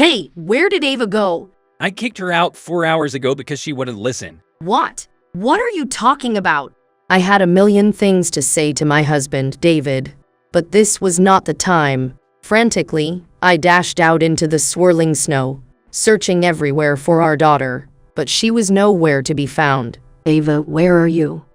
Hey, where did Ava go? I kicked her out 4 hours ago because she wouldn't listen. What? What are you talking about? I had a million things to say to my husband, David, but this was not the time. Frantically, I dashed out into the swirling snow, searching everywhere for our daughter, but she was nowhere to be found. Ava, where are you?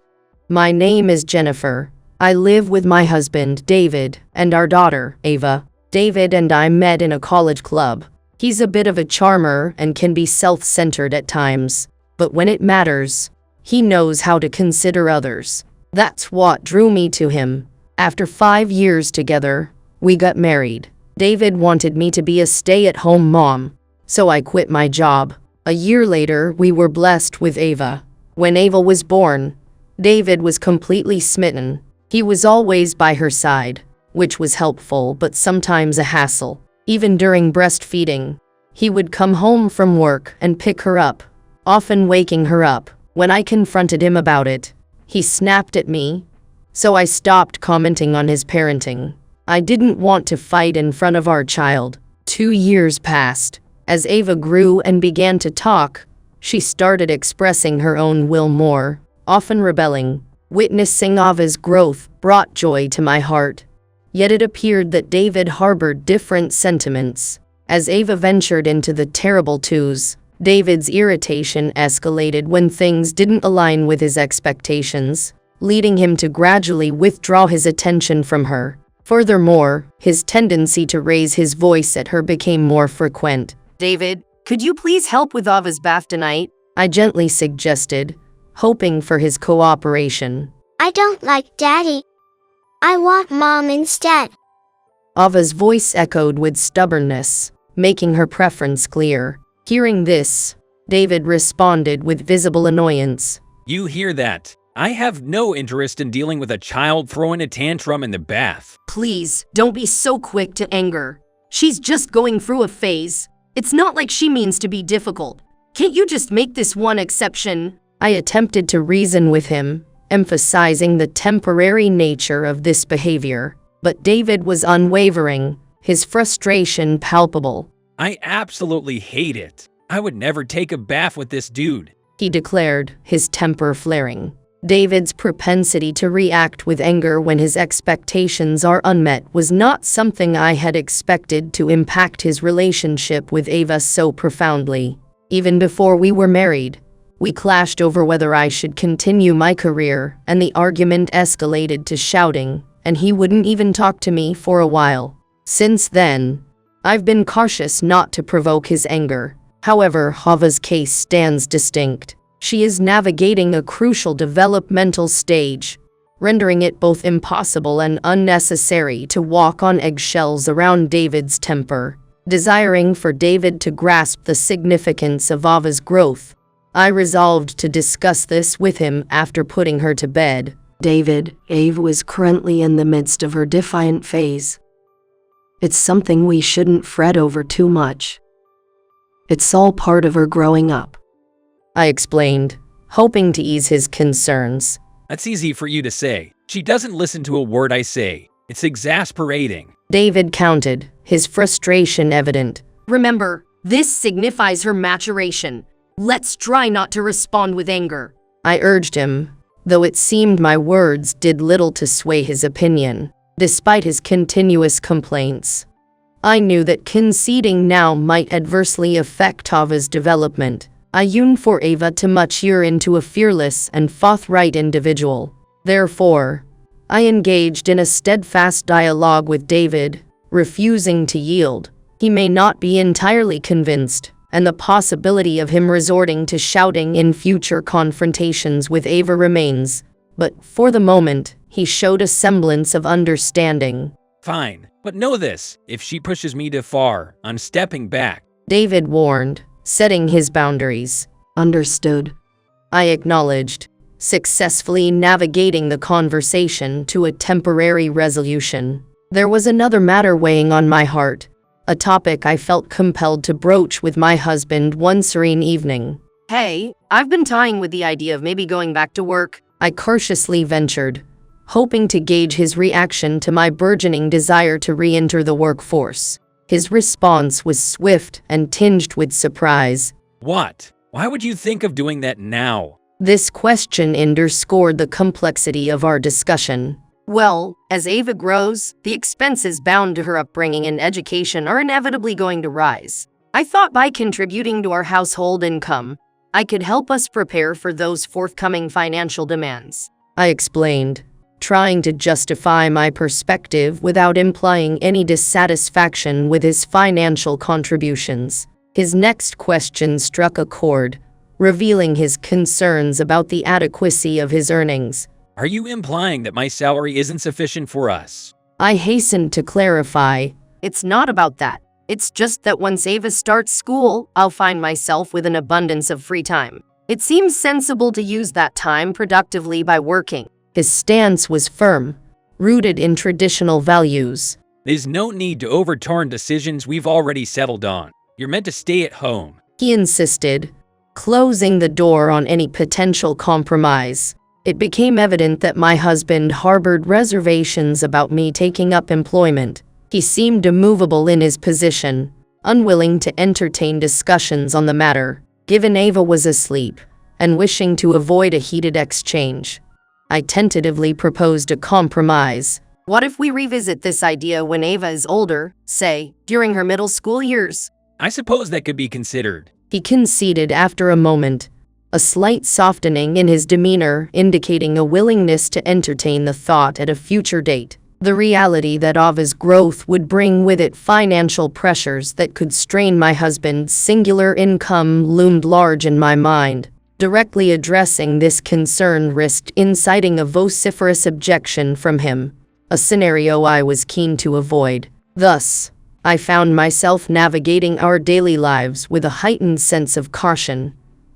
My name is Jennifer. I live with my husband, David, and our daughter, Ava. David and I met in a college club. He's a bit of a charmer and can be self-centered at times, but when it matters, he knows how to consider others. That's what drew me to him. After 5 years together, we got married. David wanted me to be a stay-at-home mom, so I quit my job. A year later, we were blessed with Ava. When Ava was born, David was completely smitten. He was always by her side, which was helpful but sometimes a hassle. Even during breastfeeding, he would come home from work and pick her up, often waking her up. When I confronted him about it, he snapped at me, so I stopped commenting on his parenting. I didn't want to fight in front of our child. 2 years passed. As Ava grew and began to talk, she started expressing her own will more, often rebelling. Witnessing Ava's growth brought joy to my heart. Yet it appeared that David harbored different sentiments. As Ava ventured into the terrible twos, David's irritation escalated when things didn't align with his expectations, leading him to gradually withdraw his attention from her. Furthermore, his tendency to raise his voice at her became more frequent. David, could you please help with Ava's bath tonight? I gently suggested, hoping for his cooperation. I don't like Daddy. I want Mom instead. Ava's voice echoed with stubbornness, making her preference clear. Hearing this, David responded with visible annoyance. You hear that? I have no interest in dealing with a child throwing a tantrum in the bath. Please, don't be so quick to anger. She's just going through a phase. It's not like she means to be difficult. Can't you just make this one exception? I attempted to reason with him, emphasizing the temporary nature of this behavior. But David was unwavering, his frustration palpable. I absolutely hate it. I would never take a bath with this dude, he declared, his temper flaring. David's propensity to react with anger when his expectations are unmet was not something I had expected to impact his relationship with Ava so profoundly. Even before we were married, we clashed over whether I should continue my career, and the argument escalated to shouting, and he wouldn't even talk to me for a while. Since then, I've been cautious not to provoke his anger. However, Ava's case stands distinct. She is navigating a crucial developmental stage, rendering it both impossible and unnecessary to walk on eggshells around David's temper. Desiring for David to grasp the significance of Ava's growth, I resolved to discuss this with him after putting her to bed. David, Ava is currently in the midst of her defiant phase. It's something we shouldn't fret over too much. It's all part of her growing up, I explained, hoping to ease his concerns. That's easy for you to say. She doesn't listen to a word I say. It's exasperating. David countered, his frustration evident. Remember, this signifies her maturation. Let's try not to respond with anger. I urged him, though it seemed my words did little to sway his opinion. Despite his continuous complaints, I knew that conceding now might adversely affect Ava's development. I yearned for Ava to mature into a fearless and forthright individual. Therefore, I engaged in a steadfast dialogue with David, refusing to yield. He may not be entirely convinced, and the possibility of him resorting to shouting in future confrontations with Ava remains, but for the moment, he showed a semblance of understanding. Fine, but know this, if she pushes me too far, I'm stepping back. David warned, setting his boundaries. Understood, I acknowledged, successfully navigating the conversation to a temporary resolution. There was another matter weighing on my heart, a topic I felt compelled to broach with my husband one serene evening. Hey, I've been toying with the idea of maybe going back to work. I cautiously ventured, hoping to gauge his reaction to my burgeoning desire to re-enter the workforce. His response was swift and tinged with surprise. What? Why would you think of doing that now? This question underscored the complexity of our discussion. Well, as Ava grows, the expenses bound to her upbringing and education are inevitably going to rise. I thought by contributing to our household income, I could help us prepare for those forthcoming financial demands. I explained, trying to justify my perspective without implying any dissatisfaction with his financial contributions. His next question struck a chord, revealing his concerns about the adequacy of his earnings. Are you implying that my salary isn't sufficient for us? I hastened to clarify. It's not about that. It's just that once Ava starts school, I'll find myself with an abundance of free time. It seems sensible to use that time productively by working. His stance was firm, rooted in traditional values. There's no need to overturn decisions we've already settled on. You're meant to stay at home. He insisted, closing the door on any potential compromise. It became evident that my husband harbored reservations about me taking up employment. He seemed immovable in his position, unwilling to entertain discussions on the matter. Given Ava was asleep, and wishing to avoid a heated exchange, I tentatively proposed a compromise. What if we revisit this idea when Ava is older, say, during her middle school years? I suppose that could be considered. He conceded after a moment, a slight softening in his demeanor indicating a willingness to entertain the thought at a future date. The reality that Ava's growth would bring with it financial pressures that could strain my husband's singular income loomed large in my mind. Directly addressing this concern risked inciting a vociferous objection from him, a scenario I was keen to avoid. Thus, I found myself navigating our daily lives with a heightened sense of caution,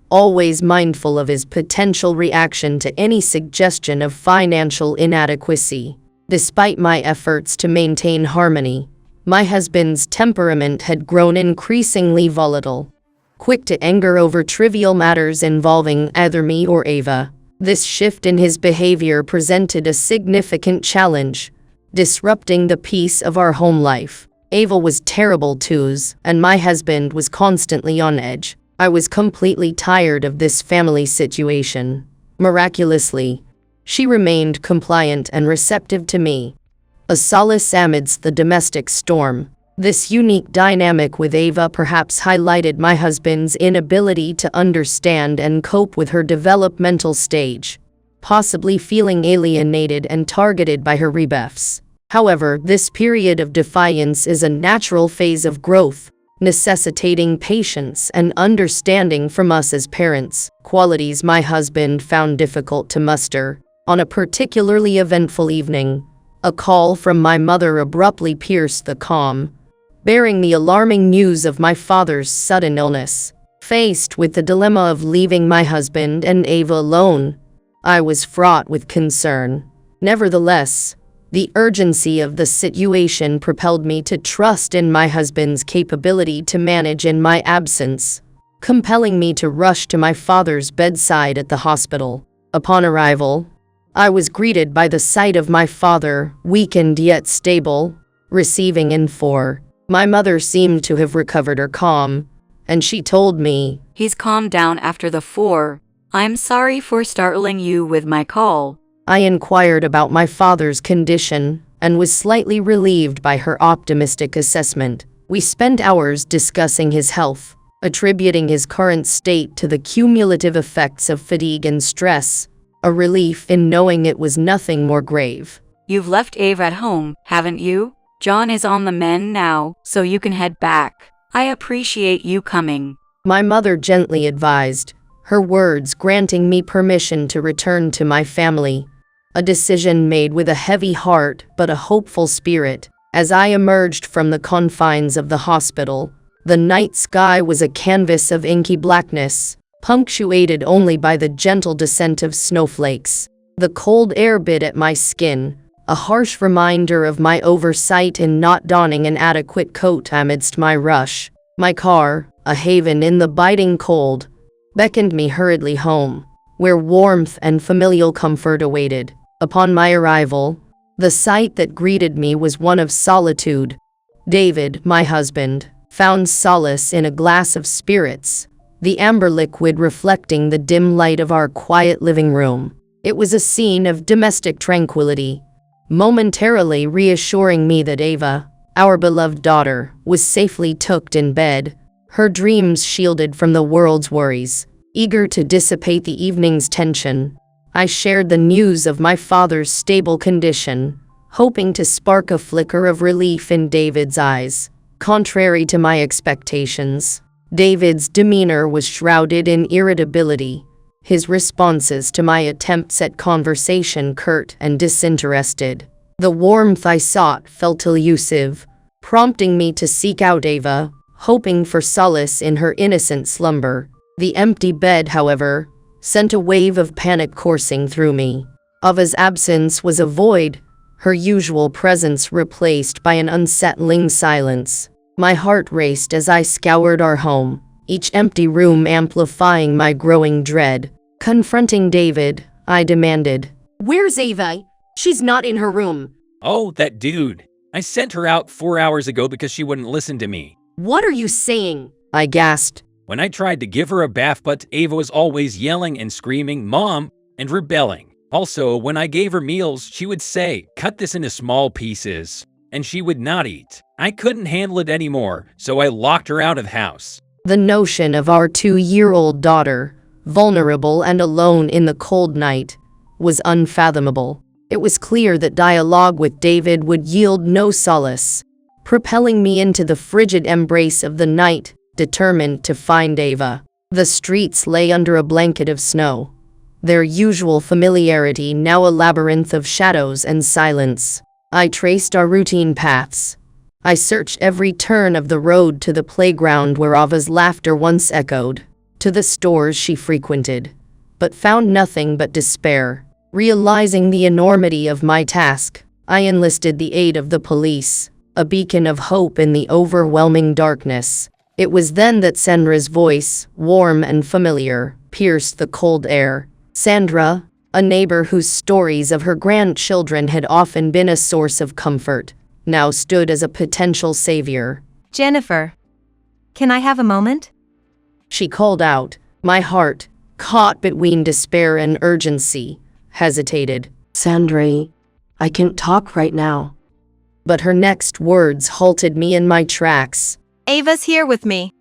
always mindful of his potential reaction to any suggestion of financial inadequacy. Despite my efforts to maintain harmony, my husband's temperament had grown increasingly volatile, quick to anger over trivial matters involving either me or Ava. This shift in his behavior presented a significant challenge, disrupting the peace of our home life. Ava was terrible twos, and my husband was constantly on edge. I was completely tired of this family situation. Miraculously, she remained compliant and receptive to me, a solace amidst the domestic storm. This unique dynamic with Ava perhaps highlighted my husband's inability to understand and cope with her developmental stage, possibly feeling alienated and targeted by her rebuffs. However, this period of defiance is a natural phase of growth, necessitating patience and understanding from us as parents, qualities my husband found difficult to muster. On a particularly eventful evening, a call from my mother abruptly pierced the calm, bearing the alarming news of my father's sudden illness. Faced with the dilemma of leaving my husband and Ava alone, I was fraught with concern. Nevertheless, the urgency of the situation propelled me to trust in my husband's capability to manage in my absence, compelling me to rush to my father's bedside at the hospital. Upon arrival, I was greeted by the sight of my father, weakened yet stable, receiving in-4. My mother seemed to have recovered her calm, and she told me, "He's calmed down after the 4. I'm sorry for startling you with my call." I inquired about my father's condition and was slightly relieved by her optimistic assessment. We spent hours discussing his health, attributing his current state to the cumulative effects of fatigue and stress, a relief in knowing it was nothing more grave. "You've left Ava at home, haven't you? John is on the mend now, so you can head back. I appreciate you coming," my mother gently advised, her words granting me permission to return to my family. A decision made with a heavy heart but a hopeful spirit. As I emerged from the confines of the hospital, the night sky was a canvas of inky blackness, punctuated only by the gentle descent of snowflakes. The cold air bit at my skin, a harsh reminder of my oversight in not donning an adequate coat amidst my rush. My car, a haven in the biting cold, beckoned me hurriedly home, where warmth and familial comfort awaited. Upon my arrival, the sight that greeted me was one of solitude, David, my husband, found solace in a glass of spirits, the amber liquid reflecting the dim light of our quiet living room. It was a scene of domestic tranquility, momentarily reassuring me that Ava, our beloved daughter, was safely tucked in bed, her dreams shielded from the world's worries. Eager to dissipate the evening's tension, I shared the news of my father's stable condition, hoping to spark a flicker of relief in David's eyes. Contrary to my expectations, David's demeanor was shrouded in irritability, his responses to my attempts at conversation curt and disinterested. The warmth I sought felt elusive, prompting me to seek out Ava, hoping for solace in her innocent slumber. The empty bed, however, sent a wave of panic coursing through me. Ava's absence was a void, her usual presence replaced by an unsettling silence. My heart raced as I scoured our home, each empty room amplifying my growing dread. Confronting David, I demanded, Where's Ava? She's not in her room. Oh, that dude. I sent her out 4 hours ago because she wouldn't listen to me. What are you saying? I gasped. When I tried to give her a bath, but Ava was always yelling and screaming, "Mom," and rebelling. Also, when I gave her meals, she would say, "Cut this into small pieces," and she would not eat. I couldn't handle it anymore, so I locked her out of the house. The notion of our 2-year-old daughter, vulnerable and alone in the cold night, was unfathomable. It was clear that dialogue with David would yield no solace, propelling me into the frigid embrace of the night, determined to find Ava. The streets lay under a blanket of snow, their usual familiarity now a labyrinth of shadows and silence. I traced our routine paths. I searched every turn of the road, to the playground where Ava's laughter once echoed, to the stores she frequented, but found nothing but despair. Realizing the enormity of my task, I enlisted the aid of the police, a beacon of hope in the overwhelming darkness. It was then that Sandra's voice, warm and familiar, pierced the cold air. Sandra, a neighbor whose stories of her grandchildren had often been a source of comfort, now stood as a potential savior. Jennifer, can I have a moment? She called out. My heart, caught between despair and urgency, hesitated. Sandra, I can't talk right now. But her next words halted me in my tracks. Ava's here with me.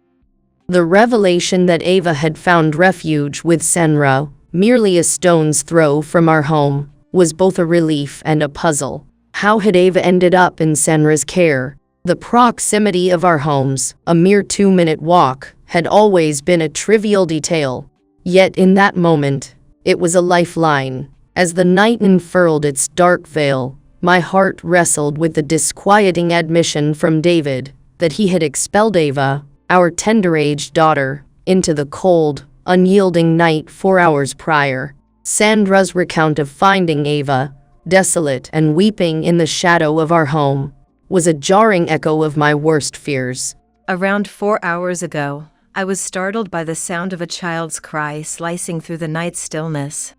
The revelation that Ava had found refuge with Senra, merely a stone's throw from our home, was both a relief and a puzzle. How had Ava ended up in Senra's care? The proximity of our homes, a mere 2-minute walk, had always been a trivial detail. Yet in that moment, it was a lifeline. As the night unfurled its dark veil, my heart wrestled with the disquieting admission from David that he had expelled Ava, our tender-aged daughter, into the cold, unyielding night 4 hours prior. Sandra's recount of finding Ava, desolate and weeping in the shadow of our home, was a jarring echo of my worst fears. Around 4 hours ago, I was startled by the sound of a child's cry slicing through the night stillness.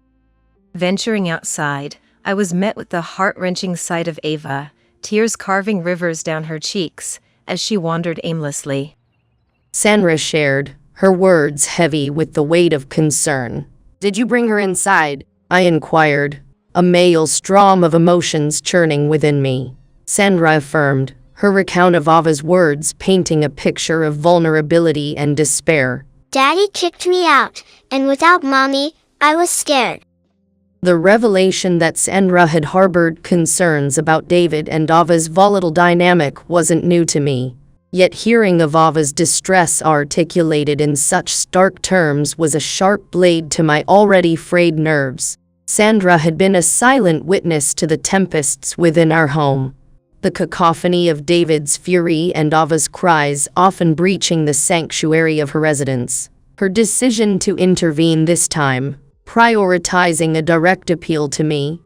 Venturing outside, I was met with the heart-wrenching sight of Ava, tears carving rivers down her cheeks as she wandered aimlessly. Sandra shared, her words heavy with the weight of concern. Did you bring her inside? I inquired, a maelstrom of emotions churning within me. Sandra affirmed, her recount of Ava's words painting a picture of vulnerability and despair. Daddy kicked me out, and without Mommy, I was scared. The revelation that Sandra had harbored concerns about David and Ava's volatile dynamic wasn't new to me. Yet hearing of Ava's distress articulated in such stark terms was a sharp blade to my already frayed nerves. Sandra had been a silent witness to the tempests within our home, the cacophony of David's fury and Ava's cries often breaching the sanctuary of her residence. Her decision to intervene this time, prioritizing a direct appeal to me,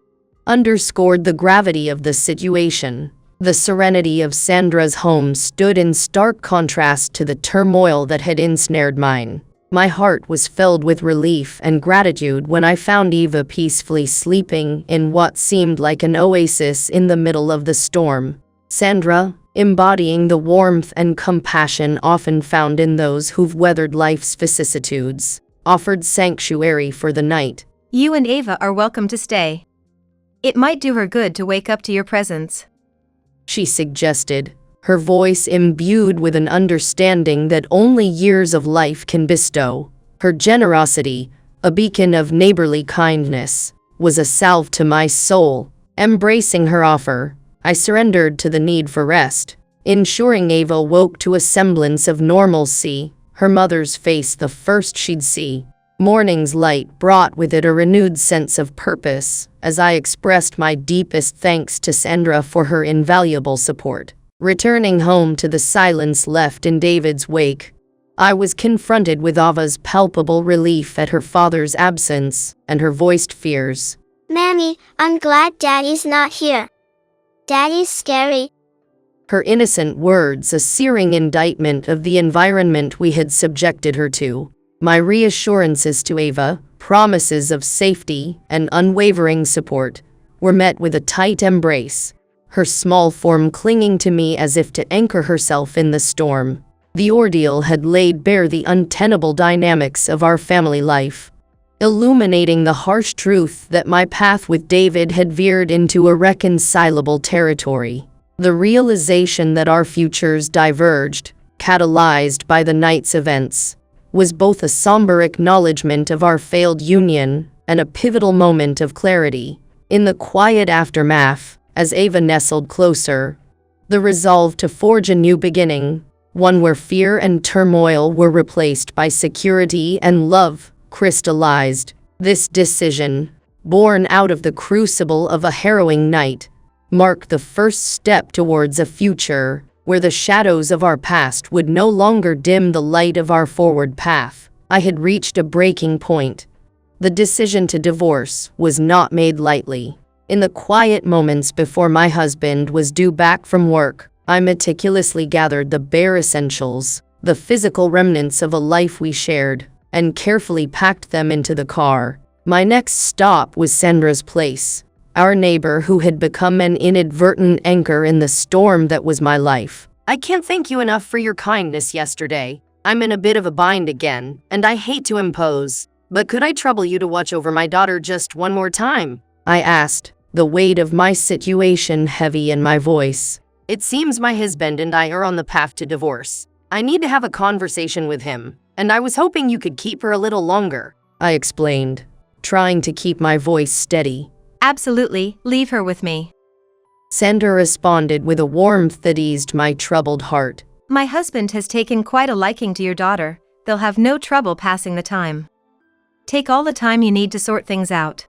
underscored the gravity of the situation. The serenity of Sandra's home stood in stark contrast to the turmoil that had ensnared mine. My heart was filled with relief and gratitude when I found Eva peacefully sleeping in what seemed like an oasis in the middle of the storm. Sandra, embodying the warmth and compassion often found in those who've weathered life's vicissitudes, offered sanctuary for the night. You and Ava are welcome to stay. It might do her good to wake up to your presence, she suggested, her voice imbued with an understanding that only years of life can bestow. Her generosity, a beacon of neighborly kindness, was a salve to my soul. Embracing her offer, I surrendered to the need for rest, ensuring Ava woke to a semblance of normalcy, her mother's face the first she'd see. Morning's light brought with it a renewed sense of purpose, as I expressed my deepest thanks to Sandra for her invaluable support. Returning home to the silence left in David's wake, I was confronted with Ava's palpable relief at her father's absence and her voiced fears. Mammy, I'm glad Daddy's not here. Daddy's scary. Her innocent words a searing indictment of the environment we had subjected her to. My reassurances to Ava, promises of safety and unwavering support, were met with a tight embrace, her small form clinging to me as if to anchor herself in the storm. The ordeal had laid bare the untenable dynamics of our family life, illuminating the harsh truth that my path with David had veered into irreconcilable territory. The realization that our futures diverged, catalyzed by the night's events, was both a somber acknowledgement of our failed union and a pivotal moment of clarity. In the quiet aftermath, as Ava nestled closer, the resolve to forge a new beginning, one where fear and turmoil were replaced by security and love, crystallized. This decision, born out of the crucible of a harrowing night, marked the first step towards a future where the shadows of our past would no longer dim the light of our forward path. I had reached a breaking point. The decision to divorce was not made lightly. In the quiet moments before my husband was due back from work, I meticulously gathered the bare essentials, the physical remnants of a life we shared, and carefully packed them into the car. My next stop was Sandra's place, our neighbor who had become an inadvertent anchor in the storm that was my life. I can't thank you enough for your kindness yesterday. I'm in a bit of a bind again, and I hate to impose, but could I trouble you to watch over my daughter just one more time? I asked, the weight of my situation heavy in my voice. It seems my husband and I are on the path to divorce. I need to have a conversation with him, and I was hoping you could keep her a little longer, I explained, trying to keep my voice steady. Absolutely, leave her with me. Sandra responded with a warmth that eased my troubled heart. My husband has taken quite a liking to your daughter. They'll have no trouble passing the time. Take all the time you need to sort things out,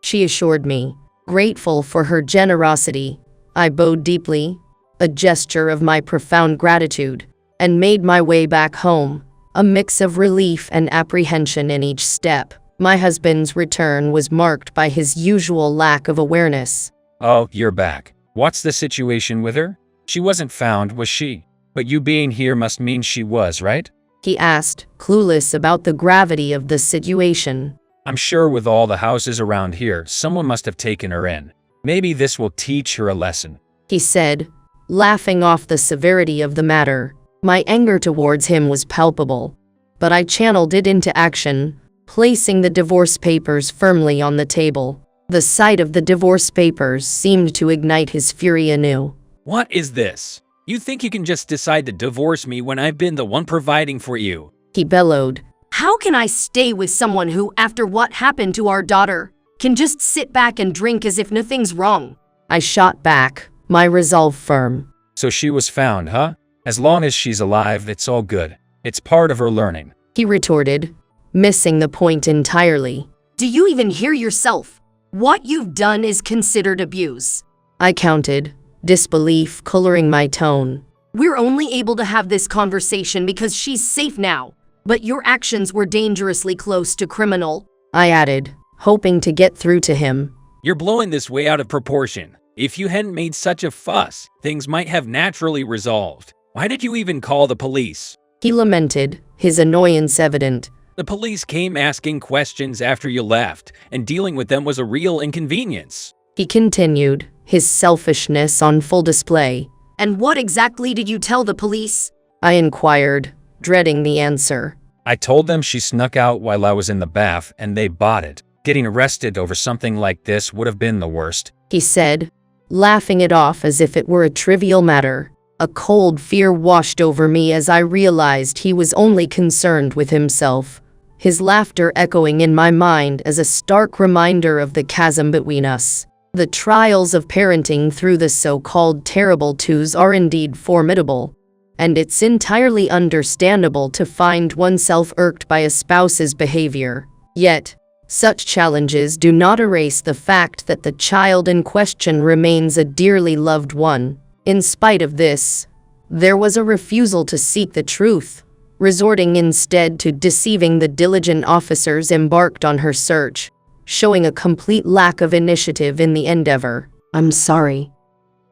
she assured me, grateful for her generosity. I bowed deeply, a gesture of my profound gratitude, and made my way back home, a mix of relief and apprehension in each step. My husband's return was marked by his usual lack of awareness. Oh, you're back. What's the situation with her? She wasn't found, was she? But you being here must mean she was, right? He asked, clueless about the gravity of the situation. I'm sure with all the houses around here, someone must have taken her in. Maybe this will teach her a lesson, he said, laughing off the severity of the matter. My anger towards him was palpable, but I channeled it into action, placing the divorce papers firmly on the table. The sight of the divorce papers seemed to ignite his fury anew. What is this? You think you can just decide to divorce me when I've been the one providing for you? He bellowed. How can I stay with someone who, after what happened to our daughter, can just sit back and drink as if nothing's wrong? I shot back, my resolve firm. So she was found, huh? As long as she's alive, it's all good. It's part of her learning, he retorted, missing the point entirely. Do you even hear yourself? What you've done is considered abuse, I counted, disbelief coloring my tone. We're only able to have this conversation because she's safe now, but your actions were dangerously close to criminal, I added, hoping to get through to him. You're blowing this way out of proportion. If you hadn't made such a fuss, things might have naturally resolved. Why did you even call the police? He lamented, his annoyance evident. The police came asking questions after you left, and dealing with them was a real inconvenience, he continued, his selfishness on full display. And what exactly did you tell the police? I inquired, dreading the answer. I told them she snuck out while I was in the bath and they bought it. Getting arrested over something like this would have been the worst, He said, laughing it off as if it were a trivial matter. A cold fear washed over me as I realized he was only concerned with himself, his laughter echoing in my mind as a stark reminder of the chasm between us. The trials of parenting through the so-called terrible twos are indeed formidable, and it's entirely understandable to find oneself irked by a spouse's behavior. Yet, such challenges do not erase the fact that the child in question remains a dearly loved one. In spite of this, there was a refusal to seek the truth, resorting instead to deceiving the diligent officers embarked on her search, showing a complete lack of initiative in the endeavor. I'm sorry.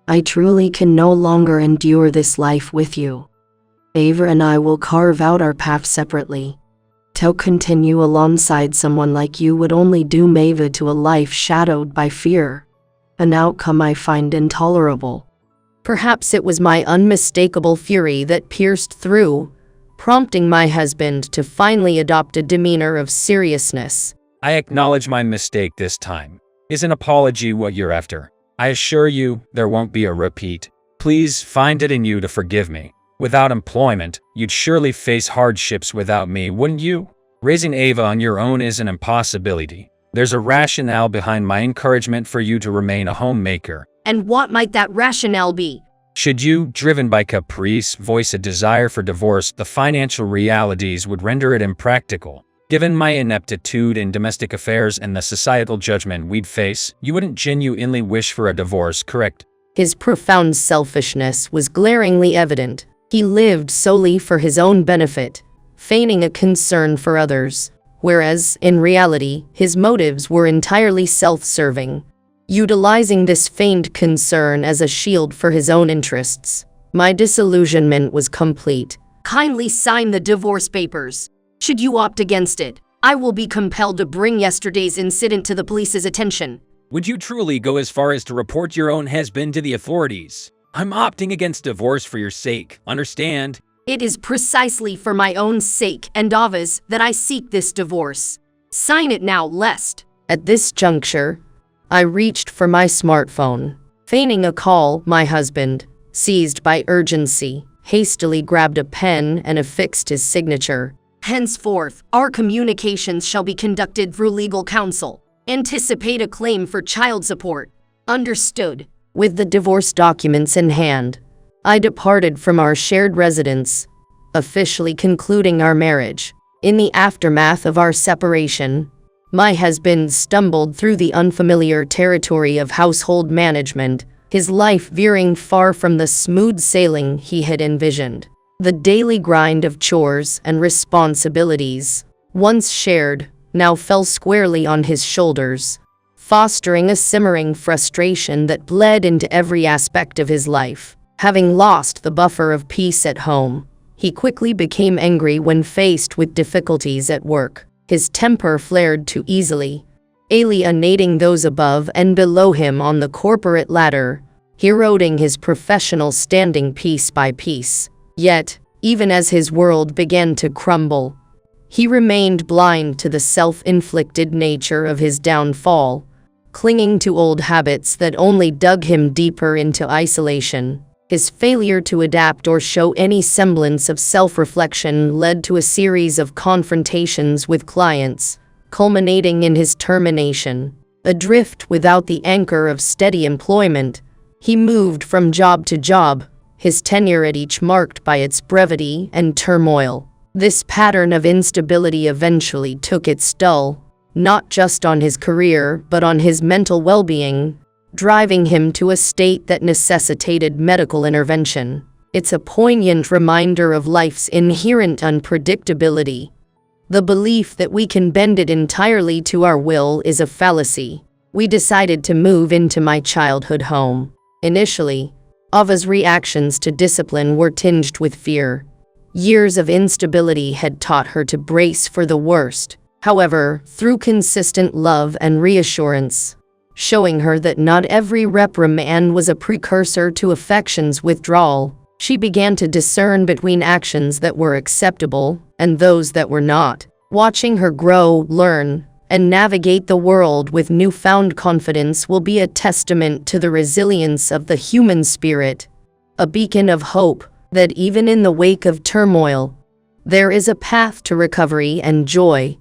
I truly can no longer endure this life with you. Ava and I will carve out our path separately. To continue alongside someone like you would only doom Ava to a life shadowed by fear, an outcome I find intolerable. Perhaps it was my unmistakable fury that pierced through, prompting my husband to finally adopt a demeanor of seriousness. I acknowledge my mistake this time. Is an apology what you're after? I assure you, there won't be a repeat. Please find it in you to forgive me. Without employment, you'd surely face hardships without me, wouldn't you? Raising Ava on your own is an impossibility. There's a rationale behind my encouragement for you to remain a homemaker. And what might that rationale be? Should you, driven by caprice, voice a desire for divorce, the financial realities would render it impractical. Given my ineptitude in domestic affairs and the societal judgment we'd face, you wouldn't genuinely wish for a divorce, correct? His profound selfishness was glaringly evident. He lived solely for his own benefit, feigning a concern for others, whereas, in reality, his motives were entirely self-serving, utilizing this feigned concern as a shield for his own interests. My disillusionment was complete. Kindly sign the divorce papers. Should you opt against it, I will be compelled to bring yesterday's incident to the police's attention. Would you truly go as far as to report your own husband to the authorities? I'm opting against divorce for your sake, understand? It is precisely for my own sake and Ava's that I seek this divorce. Sign it now, lest. At this juncture, I reached for my smartphone. Feigning a call, my husband, seized by urgency, hastily grabbed a pen and affixed his signature. Henceforth, our communications shall be conducted through legal counsel. Anticipate a claim for child support. Understood. With the divorce documents in hand, I departed from our shared residence, officially concluding our marriage. In the aftermath of our separation, my husband stumbled through the unfamiliar territory of household management, his life veering far from the smooth sailing he had envisioned. The daily grind of chores and responsibilities, once shared, now fell squarely on his shoulders, fostering a simmering frustration that bled into every aspect of his life. Having lost the buffer of peace at home, he quickly became angry when faced with difficulties at work. His temper flared too easily, alienating those above and below him on the corporate ladder, eroding his professional standing piece by piece. Yet, even as his world began to crumble, he remained blind to the self-inflicted nature of his downfall, clinging to old habits that only dug him deeper into isolation. His failure to adapt or show any semblance of self-reflection led to a series of confrontations with clients, culminating in his termination. Adrift without the anchor of steady employment, he moved from job to job, his tenure at each marked by its brevity and turmoil. This pattern of instability eventually took its toll, not just on his career but on his mental well-being, driving him to a state that necessitated medical intervention. It's a poignant reminder of life's inherent unpredictability. The belief that we can bend it entirely to our will is a fallacy. We decided to move into my childhood home. Initially, Ava's reactions to discipline were tinged with fear. Years of instability had taught her to brace for the worst. However, through consistent love and reassurance, showing her that not every reprimand was a precursor to affection's withdrawal. She began to discern between actions that were acceptable and those that were not. Watching her grow, learn, and navigate the world with newfound confidence will be a testament to the resilience of the human spirit, a beacon of hope that even in the wake of turmoil, there is a path to recovery and joy.